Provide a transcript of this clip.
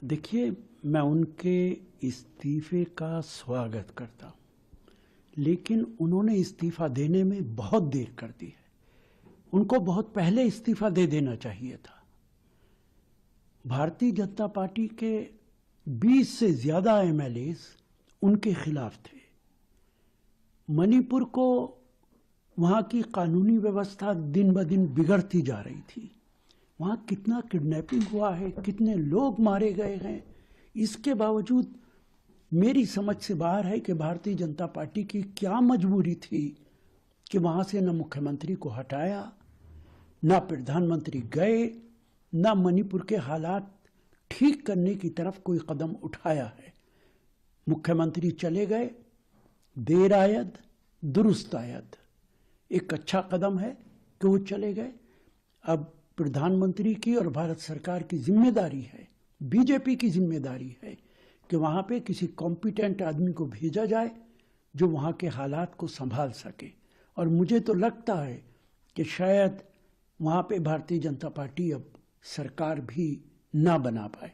देखिए, मैं उनके इस्तीफे का स्वागत करता हूं, लेकिन उन्होंने इस्तीफा देने में बहुत देर कर दी है। उनको बहुत पहले इस्तीफा दे देना चाहिए था। भारतीय जनता पार्टी के 20 से ज्यादा एमएलएस उनके खिलाफ थे। मणिपुर को वहां की कानूनी व्यवस्था दिन ब दिन बिगड़ती जा रही थी। वहां कितना किडनैपिंग हुआ है, कितने लोग मारे गए हैं, इसके बावजूद मेरी समझ से बाहर है कि भारतीय जनता पार्टी की क्या मजबूरी थी कि वहां से न मुख्यमंत्री को हटाया, न प्रधानमंत्री गए, न मणिपुर के हालात ठीक करने की तरफ कोई कदम उठाया है। मुख्यमंत्री चले गए, देर आयद दुरुस्त आयद। एक अच्छा कदम है कि वो चले गए। अब प्रधानमंत्री की और भारत सरकार की जिम्मेदारी है, बीजेपी की जिम्मेदारी है कि वहां पे किसी कॉम्पिटेंट आदमी को भेजा जाए जो वहां के हालात को संभाल सके। और मुझे तो लगता है कि शायद वहां पे भारतीय जनता पार्टी अब सरकार भी ना बना पाए।